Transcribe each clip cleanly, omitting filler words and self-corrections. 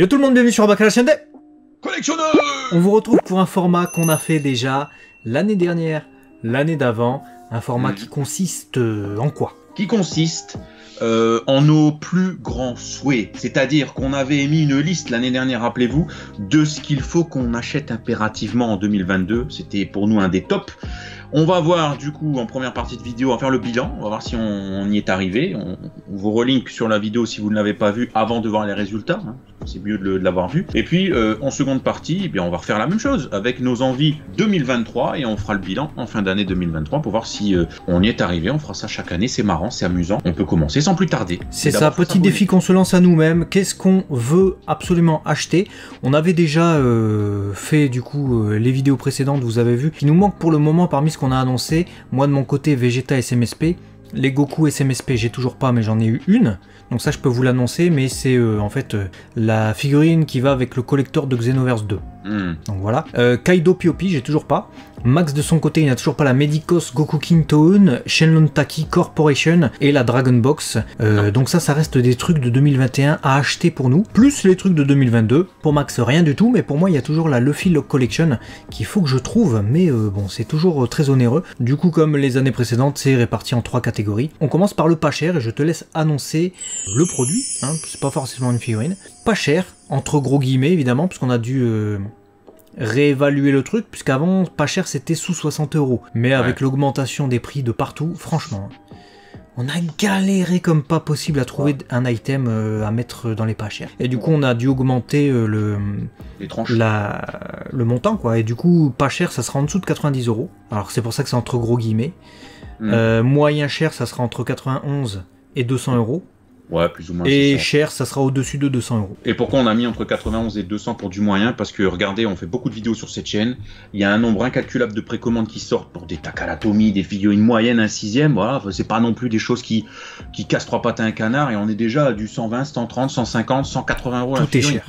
Yo tout le monde, bienvenue sur Abac à la chaîne des collectionneurs. On vous retrouve pour un format qu'on a fait déjà l'année dernière, l'année d'avant. Un format qui consiste en quoi? Qui consiste en nos plus grands souhaits. C'est-à-dire qu'on avait émis une liste l'année dernière, rappelez-vous, de ce qu'il faut qu'on achète impérativement en 2022. C'était pour nous un des tops. On va voir du coup en première partie de vidéo, on va faire le bilan, on va voir si on y est arrivé. On vous relink sur la vidéo si vous ne l'avez pas vu avant de voir les résultats, hein. C'est mieux de l'avoir vu. Et puis en seconde partie, eh bien, on va refaire la même chose avec nos envies 2023 et on fera le bilan en fin d'année 2023 pour voir si on y est arrivé. On fera ça chaque année, c'est marrant, c'est amusant. On peut commencer sans plus tarder. C'est ça, petit défi qu'on se lance à nous-mêmes. Qu'est-ce qu'on veut absolument acheter? On avait déjà fait du coup les vidéos précédentes, vous avez vu. Il nous manque pour le moment parmi ce qu'on a annoncé. Moi de mon côté, Vegeta SMSP. Les Goku SMSP, j'ai toujours pas, mais j'en ai eu une. Donc ça, je peux vous l'annoncer, mais c'est en fait la figurine qui va avec le collector de Xenoverse 2. Donc voilà. Kaido P.O.P, j'ai toujours pas. Max de son côté, il n'a toujours pas la Medicos Gokukin Toon, Shenlong Taki Corporation et la Dragon Box. Donc ça reste des trucs de 2021 à acheter pour nous. Plus les trucs de 2022. Pour Max, rien du tout, mais pour moi, il y a toujours la Luffy Lock Collection qu'il faut que je trouve, mais bon, c'est toujours très onéreux. Du coup, comme les années précédentes, c'est réparti en 3 catégories. On commence par le pas cher et je te laisse annoncer le produit. Hein, c'est pas forcément une figurine. Pas cher, entre gros guillemets évidemment, puisqu'on a dû réévaluer le truc, puisqu'avant, pas cher, c'était sous 60 €. Mais avec l'augmentation des prix de partout, franchement, on a galéré comme pas possible à trouver un item à mettre dans les pas chers. Et du coup, on a dû augmenter les tranches. Le montant, quoi. Et du coup, pas cher, ça sera en dessous de 90 €. Alors, c'est pour ça que c'est entre gros guillemets. Moyen cher, ça sera entre 91 et 200 €. Ouais, plus ou moins. Et cher, ça sera au-dessus de 200 €. Et pourquoi on a mis entre 91 et 200 pour du moyen? Parce que regardez, on fait beaucoup de vidéos sur cette chaîne. Il y a un nombre incalculable de précommandes qui sortent pour des Takalatomi, des figurines moyennes, un 6e. Voilà, c'est pas non plus des choses qui cassent 3 pattes à un canard. Et on est déjà à du 120, 130, 150, 180 € la figurine. Tout est cher.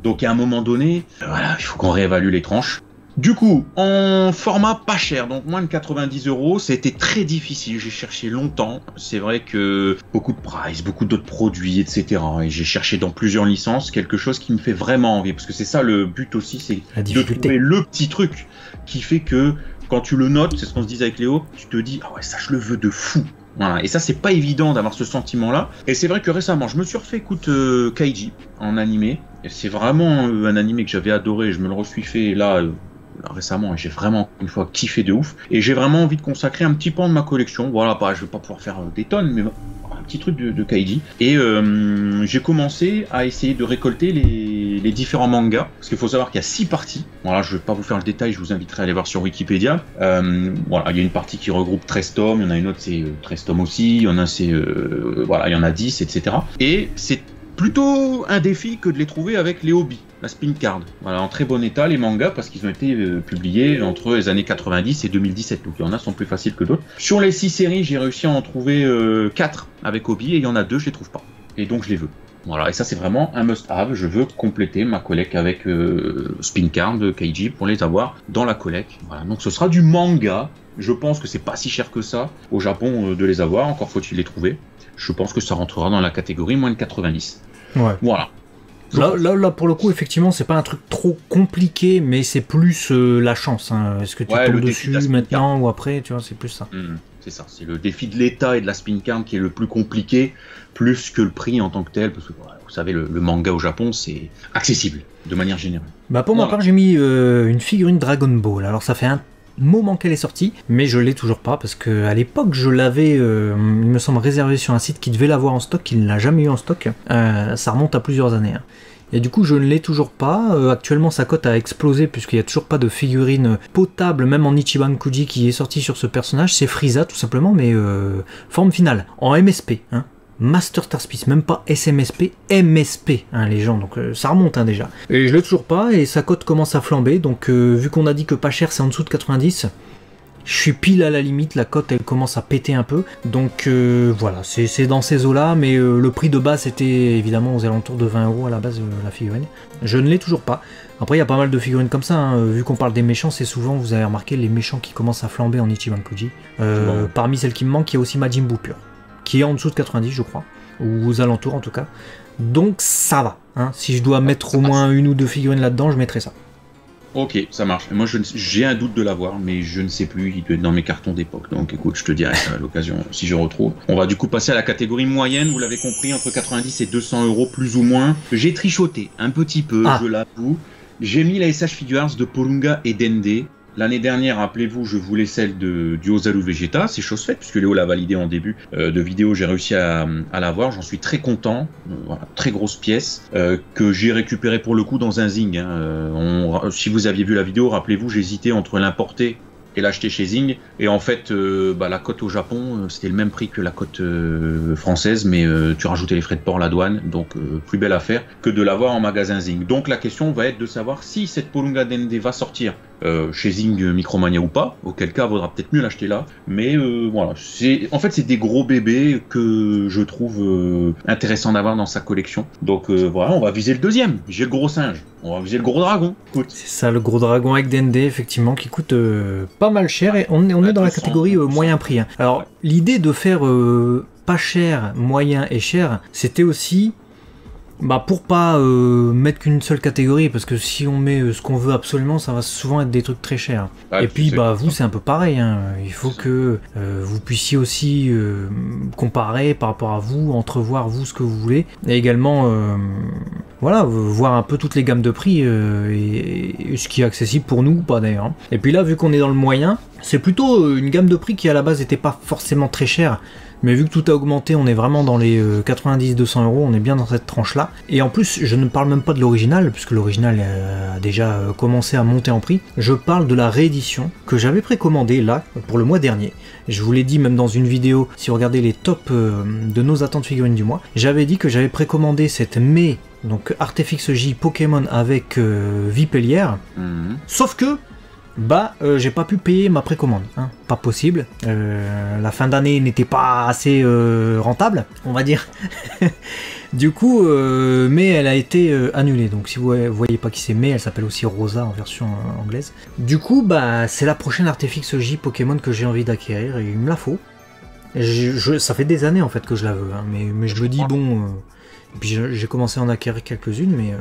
Donc à un moment donné, voilà, il faut qu'on réévalue les tranches. Du coup, en format pas cher, donc moins de 90 €, c'était très difficile, j'ai cherché longtemps. C'est vrai que beaucoup de price, beaucoup d'autres produits, etc. Et j'ai cherché dans plusieurs licences quelque chose qui me fait vraiment envie. Parce que c'est ça le but aussi, c'est de trouver le petit truc qui fait que quand tu le notes, c'est ce qu'on se disait avec Léo, tu te dis « Ah ouais, ça je le veux de fou ». Voilà. Et ça, c'est pas évident d'avoir ce sentiment-là. Et c'est vrai que récemment, je me suis refait, écoute, Kaiji en animé. C'est vraiment un animé que j'avais adoré, je me le resuis fait là récemment et j'ai vraiment une fois kiffé de ouf et j'ai vraiment envie de consacrer un petit pan de ma collection. Voilà, je vais pas pouvoir faire des tonnes, mais un petit truc de Kaiji. Et j'ai commencé à essayer de récolter les différents mangas, parce qu'il faut savoir qu'il y a 6 parties. Voilà, je vais pas vous faire le détail, je vous inviterai à aller voir sur Wikipédia. Voilà, il y a une partie qui regroupe 13 tomes, il y en a une autre c'est 13 tomes aussi, il y en a c'est voilà, il y en a 10, etc. Et c'est plutôt un défi que de les trouver avec les hobbies, la spin card. Voilà, en très bon état les mangas parce qu'ils ont été publiés entre les années 90 et 2017. Donc il y en a sont plus faciles que d'autres. Sur les 6 séries, j'ai réussi à en trouver 4 avec hobby et il y en a 2, je les trouve pas. Et donc je les veux. Voilà, et ça c'est vraiment un must-have. Je veux compléter ma collecte avec spin card de Kaiji pour les avoir dans la collecte. Voilà, donc ce sera du manga. Je pense que c'est pas si cher que ça au Japon de les avoir. Encore faut-il les trouver. Je pense que ça rentrera dans la catégorie moins de 90. Ouais. Voilà. Là, pour le coup, effectivement, c'est pas un truc trop compliqué, mais c'est plus la chance. Hein. Est-ce que tu tombes dessus maintenant ou après, tu vois, c'est plus ça. C'est ça, c'est le défi de l'état et de la spin card qui est le plus compliqué, plus que le prix en tant que tel, parce que vous savez, le manga au Japon, c'est accessible, de manière générale. Bah pour ma part, j'ai mis une figurine Dragon Ball. Alors ça fait un moment qu'elle est sortie, mais je l'ai toujours pas parce que à l'époque je l'avais, il me semble, réservé sur un site qui devait l'avoir en stock, qui ne l'a jamais eu en stock. Ça remonte à plusieurs années. Hein. Et du coup je ne l'ai toujours pas. Actuellement sa cote a explosé puisqu'il n'y a toujours pas de figurine potable, même en Ichiban Kuji qui est sorti sur ce personnage. C'est Frieza tout simplement, mais forme finale, en MSP. Hein. Master Star Piece, même pas SMSP, MSP, hein, les gens, donc ça remonte hein, déjà. Et je l'ai toujours pas, et sa cote commence à flamber, donc vu qu'on a dit que pas cher c'est en dessous de 90, je suis pile à la limite, la cote elle commence à péter un peu, donc voilà, c'est dans ces eaux-là, mais le prix de base était évidemment aux alentours de 20 € à la base la figurine. Je ne l'ai toujours pas. Après il y a pas mal de figurines comme ça, hein. Vu qu'on parle des méchants, c'est souvent, vous avez remarqué, les méchants qui commencent à flamber en Ichiban Kuji. Parmi celles qui me manquent, il y a aussi Majin Buu pur, qui est en dessous de 90 je crois, ou aux alentours en tout cas. Donc ça va, Hein. Si je dois mettre au moins une ou deux figurines là-dedans, je mettrai ça. Ok, ça marche. Moi, j'ai un doute de l'avoir, mais je ne sais plus. Il doit être dans mes cartons d'époque. Donc, écoute, je te dirai ça à l'occasion si je retrouve. On va du coup passer à la catégorie moyenne. Vous l'avez compris, entre 90 et 200 euros, plus ou moins. J'ai trichoté un petit peu, je l'avoue. J'ai mis la SH Figures de Polunga et Dende. L'année dernière, rappelez-vous, je voulais celle du Osaru Vegeta, c'est chose faite, puisque Léo l'a validé en début de vidéo, j'ai réussi à l'avoir, j'en suis très content, voilà, très grosse pièce, que j'ai récupérée pour le coup dans un Zing. Hein. Si vous aviez vu la vidéo, rappelez-vous, j'hésitais entre l'importer et l'acheter chez Zing, et en fait la cote au Japon c'était le même prix que la cote française, mais tu rajoutais les frais de port, la douane, donc plus belle affaire que de l'avoir en magasin Zing. Donc la question va être de savoir si cette Polunga Dende va sortir chez Zing Micromania ou pas, auquel cas vaudra peut-être mieux l'acheter là, mais voilà, en fait c'est des gros bébés que je trouve intéressant d'avoir dans sa collection, donc voilà, on va viser le deuxième. J'ai le gros singe, on va viser le gros dragon. Écoute. C'est ça, le gros dragon avec Dende, effectivement, qui coûte pas mal cher, et on est dans la catégorie moyen prix. Hein. Alors l'idée de faire pas cher, moyen et cher, c'était aussi pour pas mettre qu'une seule catégorie, parce que si on met ce qu'on veut absolument, ça va souvent être des trucs très chers. Et puis vous c'est un peu pareil, hein. Il faut que vous puissiez aussi comparer par rapport à vous, entrevoir vous ce que vous voulez, et également voilà, voir un peu toutes les gammes de prix et ce qui est accessible pour nous ou pas d'ailleurs. Hein. Et puis là, vu qu'on est dans le moyen, c'est plutôt une gamme de prix qui à la base n'était pas forcément très chère. Mais vu que tout a augmenté, on est vraiment dans les 90-200 euros, on est bien dans cette tranche-là. Et en plus, je ne parle même pas de l'original, puisque l'original a déjà commencé à monter en prix. Je parle de la réédition que j'avais précommandée là, pour le mois dernier. Je vous l'ai dit même dans une vidéo, si vous regardez les tops de nos attentes figurines du mois, j'avais dit que j'avais précommandé cette Mai, donc Artefix J Pokémon avec Vipellière. Sauf que j'ai pas pu payer ma précommande, hein. Pas possible. La fin d'année n'était pas assez rentable, on va dire. Du coup, mais elle a été annulée. Donc si vous voyez pas qui c'est, mais elle s'appelle aussi Rosa en version anglaise. Du coup, c'est la prochaine Artefix J Pokémon que j'ai envie d'acquérir, et il me la faut. Ça fait des années en fait que je la veux, hein, mais je me dis bon. Et puis j'ai commencé à en acquérir quelques-unes, mais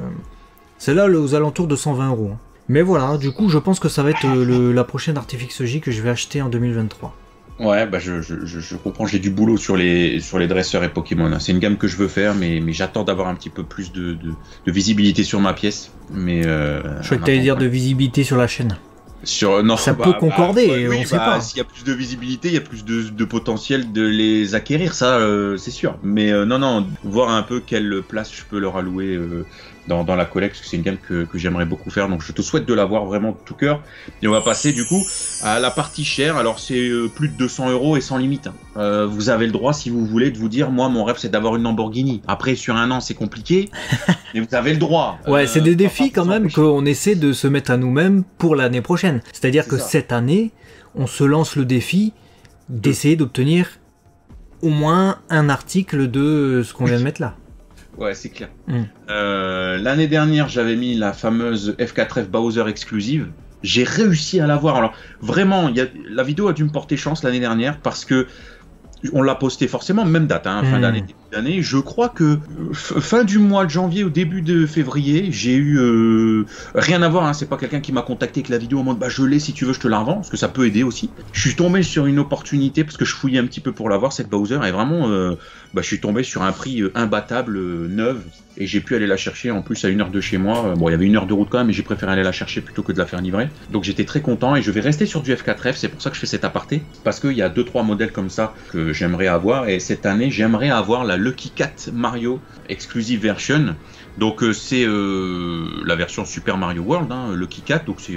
celle-là aux alentours de 120 euros. Hein. Mais voilà, du coup, je pense que ça va être la prochaine Artefix J que je vais acheter en 2023. Ouais, je comprends, j'ai du boulot sur les dresseurs et Pokémon. C'est une gamme que je veux faire, mais j'attends d'avoir un petit peu plus de visibilité sur ma pièce. Mais je crois que t'allais dire de visibilité sur la chaîne. Non, ça peut concorder, oui, on sait pas. S'il y a plus de visibilité, il y a plus de potentiel de les acquérir, ça c'est sûr. Mais non, voir un peu quelle place je peux leur allouer dans la collecte, parce que c'est une gamme que j'aimerais beaucoup faire, donc je te souhaite de l'avoir vraiment de tout cœur. Et on va passer du coup à la partie chère. Alors c'est plus de 200 euros et sans limite. Hein. Vous avez le droit, si vous voulez, de vous dire, moi mon rêve c'est d'avoir une Lamborghini. Après sur un an c'est compliqué, mais vous avez le droit. Ouais, c'est des défis quand même qu'on essaie de se mettre à nous-mêmes pour l'année prochaine. C'est-à-dire que cette année, on se lance le défi d'essayer d'obtenir au moins un article de ce qu'on vient de mettre là. Ouais, c'est clair. L'année dernière, j'avais mis la fameuse F4F Bowser exclusive. J'ai réussi à l'avoir. Alors, vraiment, la vidéo a dû me porter chance l'année dernière parce que on l'a posté forcément, même date, hein, fin d'année, début d'année. Je crois que fin du mois de janvier au début de février, j'ai eu rien à voir. Hein, c'est pas quelqu'un qui m'a contacté avec la vidéo en mode je l'ai, si tu veux, je te la revends, parce que ça peut aider aussi. Je suis tombé sur une opportunité parce que je fouillais un petit peu pour l'avoir, cette Bowser, et vraiment, je suis tombé sur un prix imbattable, neuve. Et j'ai pu aller la chercher en plus à 1 heure de chez moi. Bon, il y avait 1 heure de route quand même, mais j'ai préféré aller la chercher plutôt que de la faire livrer. Donc j'étais très content et je vais rester sur du F4F. C'est pour ça que je fais cet aparté, parce qu'il y a 2-3 modèles comme ça que j'aimerais avoir. Et cette année, j'aimerais avoir la Lucky Cat Mario Exclusive Version. Donc c'est la version Super Mario World, hein, Lucky Cat. Donc c'est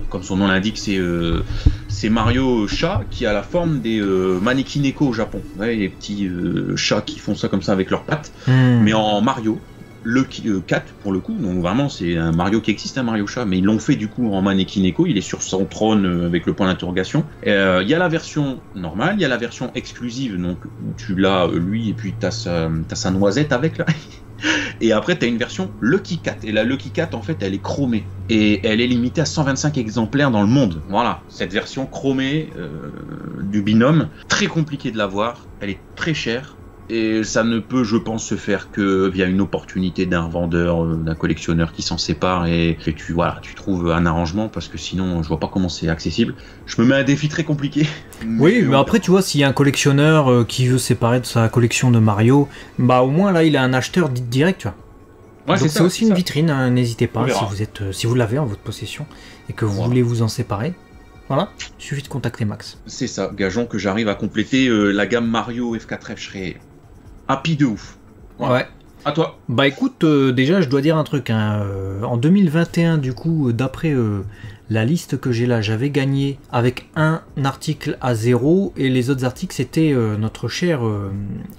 comme son nom l'indique, c'est Mario chat qui a la forme des mannequin Neko au Japon. Ouais, les petits chats qui font ça comme ça avec leurs pattes, mais en Mario. Le Cat pour le coup, donc vraiment c'est un Mario qui existe, un Mario chat, mais ils l'ont fait du coup en mannequin Neko. Il est sur son trône avec le point d'interrogation. Il y a la version normale, il y a la version exclusive, donc où tu l'as lui et puis t'as sa noisette avec là. Et après t'as une version Lucky Cat, et la Lucky Cat en fait elle est chromée et elle est limitée à 125 exemplaires dans le monde. Voilà, cette version chromée du binôme, très compliqué de l'avoir, elle est très chère. Et ça ne peut, je pense, se faire que via une opportunité d'un vendeur, d'un collectionneur qui s'en sépare et tu trouves un arrangement parce que sinon, je vois pas comment c'est accessible. Je me mets un défi très compliqué. Oui, mais après, tu vois, s'il y a un collectionneur qui veut se séparer de sa collection de Mario, bah au moins là, il a un acheteur direct, tu vois. Ouais, donc c'est aussi une vitrine, hein, n'hésitez pas si vous l'avez en votre possession et que vous voulez vous en séparer. Voilà, il suffit de contacter Max. C'est ça, gageons que j'arrive à compléter la gamme Mario F4F, je serai happy de ouf. Voilà. Ouais. À toi. Bah écoute, déjà je dois dire un truc, hein, en 2021 du coup, d'après la liste que j'ai là, j'avais gagné avec un article à 0 et les autres articles c'était notre cher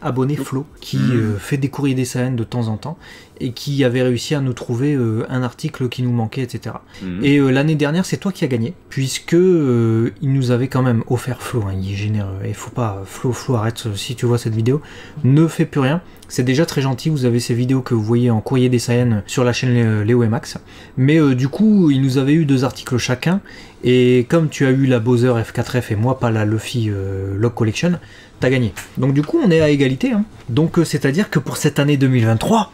abonné Flo qui fait des courriers des Sahel de temps en temps et qui avait réussi à nous trouver un article qui nous manquait, etc. Et l'année dernière c'est toi qui as gagné puisque il nous avait quand même offert Flo, hein, il est généreux et faut pas, Flo arrête, si tu vois cette vidéo, ne fais plus rien. C'est déjà très gentil, vous avez ces vidéos que vous voyez en courrier des Saiyans sur la chaîne Léo et Max. Mais du coup, il nous avait eu 2 articles chacun. Et comme tu as eu la Bowser F4F et moi pas la Luffy Log Collection, t'as gagné. Donc du coup, on est à égalité. Hein. Donc c'est-à-dire que pour cette année 2023,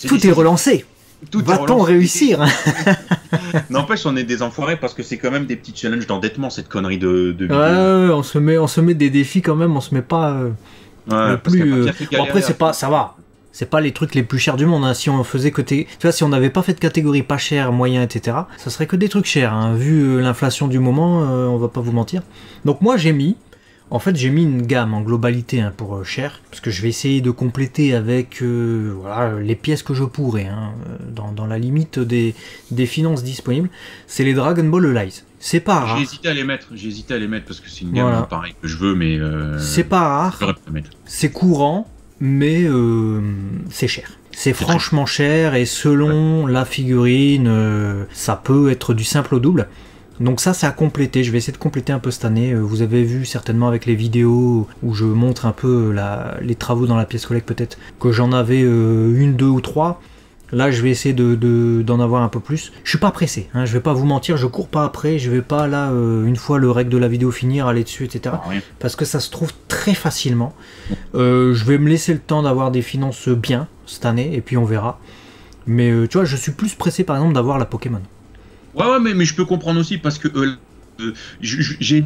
tout est relancé. Va-t-on réussir? N'empêche, on est des enfoirés parce que c'est quand même des petits challenges d'endettement, cette connerie de vidéo. Ouais, on se met des défis quand même, on se met pas... Ouais, plus, bon, après c'est pas, ça va, c'est pas les trucs les plus chers du monde, hein. Si on faisait que tu vois, si on n'avait pas fait de catégorie pas cher, moyen, etc., ça serait que des trucs chers, hein. Vu l'inflation du moment, on va pas vous mentir. Donc moi j'ai mis une gamme en globalité, hein, pour cher, parce que je vais essayer de compléter avec voilà, les pièces que je pourrais, hein, dans la limite des finances disponibles. C'est les Dragon Ball Lies. C'est pas rare. J'ai hésité à les mettre parce que c'est une gamme pareil que je veux, mais c'est pas rare. C'est courant, mais c'est cher. C'est franchement cher et selon la figurine, ça peut être du simple au double. Donc ça, c'est à compléter. Je vais essayer de compléter un peu cette année. Vous avez vu certainement avec les vidéos où je montre un peu les travaux dans la pièce collecte, peut-être que j'en avais 1, 2 ou 3. Là, je vais essayer d'en avoir un peu plus. Je suis pas pressé, hein, je vais pas vous mentir, je cours pas après, je vais pas là, une fois le règle de la vidéo finir, aller dessus, etc. Parce que ça se trouve très facilement. Je vais me laisser le temps d'avoir des finances bien cette année, et puis on verra. Mais tu vois, je suis plus pressé par exemple d'avoir la Pokémon. Ouais, mais je peux comprendre aussi parce que je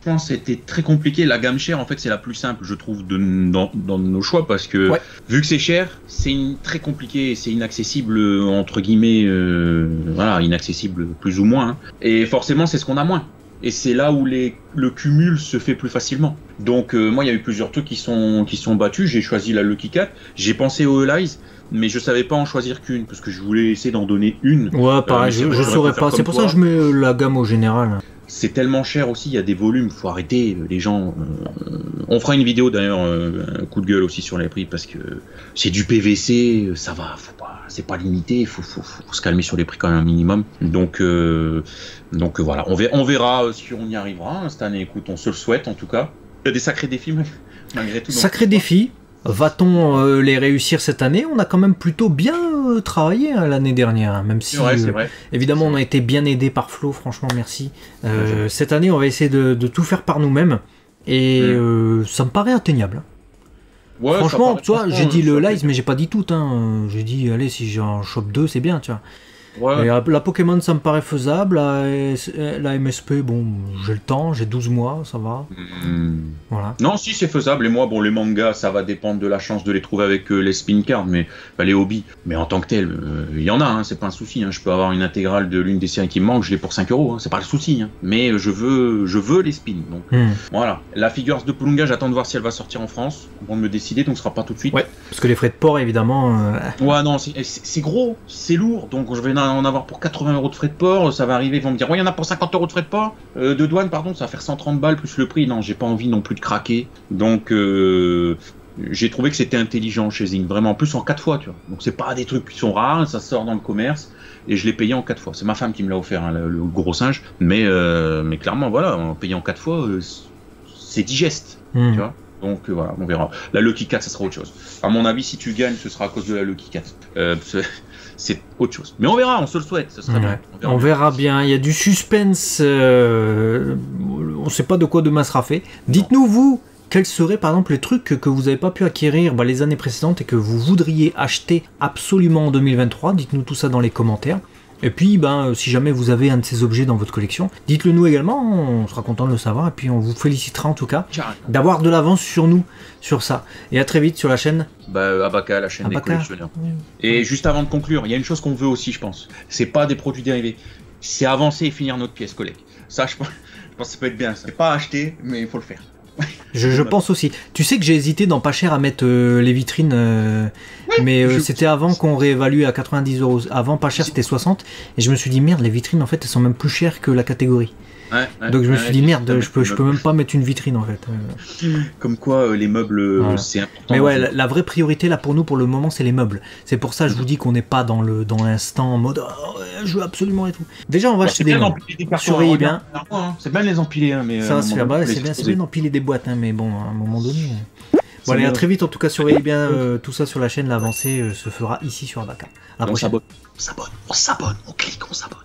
pense que c'était très compliqué. La gamme chère, en fait, c'est la plus simple, je trouve, dans nos choix, parce que vu que c'est cher, c'est très compliqué, c'est inaccessible, entre guillemets, voilà, inaccessible plus ou moins. Hein. Et forcément, c'est ce qu'on a moins. Et c'est là où le cumul se fait plus facilement. Donc, moi, il y a eu plusieurs trucs qui sont battus. J'ai choisi la Lucky Cat, j'ai pensé aux Elize, mais je savais pas en choisir qu'une, parce que je voulais essayer d'en donner une. Ouais, pareil, je saurais pas. C'est pour ça que je mets la gamme au général. C'est tellement cher aussi, il y a des volumes, faut arrêter, les gens... On fera une vidéo d'ailleurs, un coup de gueule aussi sur les prix, parce que c'est du PVC, ça va, c'est pas limité, il faut se calmer sur les prix quand même un minimum. Donc voilà, on verra si on y arrivera cette année, écoute, on se le souhaite en tout cas. Il y a des sacrés défis malgré tout. Sacrés défis. Va-t-on les réussir cette année? On a quand même plutôt bien travaillé, hein, l'année dernière, hein, même si évidemment on a été bien aidé par Flo, franchement merci. Cette année on va essayer de tout faire par nous-mêmes et ça me paraît atteignable. Ouais, franchement, tu vois, j'ai dit le Lies mais j'ai pas dit tout, hein. J'ai dit allez, si j'en chope 2 c'est bien, tu vois. Ouais. Et la Pokémon ça me paraît faisable, la MSP bon j'ai le temps, j'ai 12 mois, ça va. Voilà. Non si c'est faisable, et moi bon les mangas ça va dépendre de la chance de les trouver avec les spin cards, mais les hobbies, mais en tant que tel, il y en a, hein, c'est pas un souci, hein. Je peux avoir une intégrale de l'une des séries qui me manque, je l'ai pour 5 €, hein, c'est pas le souci, hein. Mais je veux les spins, donc voilà. La Figures de Pulunga, j'attends de voir si elle va sortir en France, avant de me décider, donc ce sera pas tout de suite. Ouais, parce que les frais de port évidemment... Ouais non, c'est gros, c'est lourd, donc je vais en avoir pour 80 € de frais de port, ça va arriver, ils vont me dire ouais il y en a pour 50 € de frais de port, de douane pardon, ça va faire 130 balles plus le prix, non j'ai pas envie non plus de craquer, donc j'ai trouvé que c'était intelligent chez Zing, vraiment en plus en 4 fois tu vois, donc c'est pas des trucs qui sont rares, ça sort dans le commerce, et je l'ai payé en 4 fois, c'est ma femme qui me l'a offert, hein, le gros singe, mais clairement voilà, en payant 4 fois, c'est digeste, tu vois. Donc voilà, on verra. La Lucky Cat, ça sera autre chose. À mon avis, si tu gagnes, ce sera à cause de la Lucky Cat. C'est autre chose. Mais on verra, on se le souhaite. Ce serait bien. On verra bien. Il y a du suspense. On ne sait pas de quoi demain sera fait. Dites-nous, vous, quels seraient par exemple les trucs que vous n'avez pas pu acquérir les années précédentes et que vous voudriez acheter absolument en 2023. Dites-nous tout ça dans les commentaires. Et puis, si jamais vous avez un de ces objets dans votre collection, dites-le nous également, on sera content de le savoir, et puis on vous félicitera en tout cas d'avoir de l'avance sur nous, sur ça. Et à très vite sur la chaîne. Abaka, la chaîne des collectionneurs. Et juste avant de conclure, il y a une chose qu'on veut aussi, je pense. C'est pas des produits dérivés, c'est avancer et finir notre pièce collègue. Ça, je pense que ça peut être bien. C'est pas acheter, mais il faut le faire. Je pense aussi. Tu sais que j'ai hésité dans pas cher à mettre les vitrines, mais c'était avant qu'on réévalue à 90 €. Avant pas cher c'était 60, et je me suis dit merde, les vitrines en fait elles sont même plus chères que la catégorie. Donc je me suis dit merde, je peux même pas mettre une vitrine en fait. Comme quoi les meubles c'est important. Mais ouais, la vraie priorité là pour nous pour le moment c'est les meubles. C'est pour ça que je vous dis qu'on n'est pas dans l'instant en mode je veux absolument et tout. Déjà on va acheter des meubles. Surveillez bien. C'est bien de les empiler mais ça c'est bien d'empiler des boîtes mais bon à un moment donné. Bon allez, à très vite en tout cas, surveillez bien tout ça sur la chaîne, l'avancée se fera ici sur Abaka. On s'abonne, on clique, on s'abonne.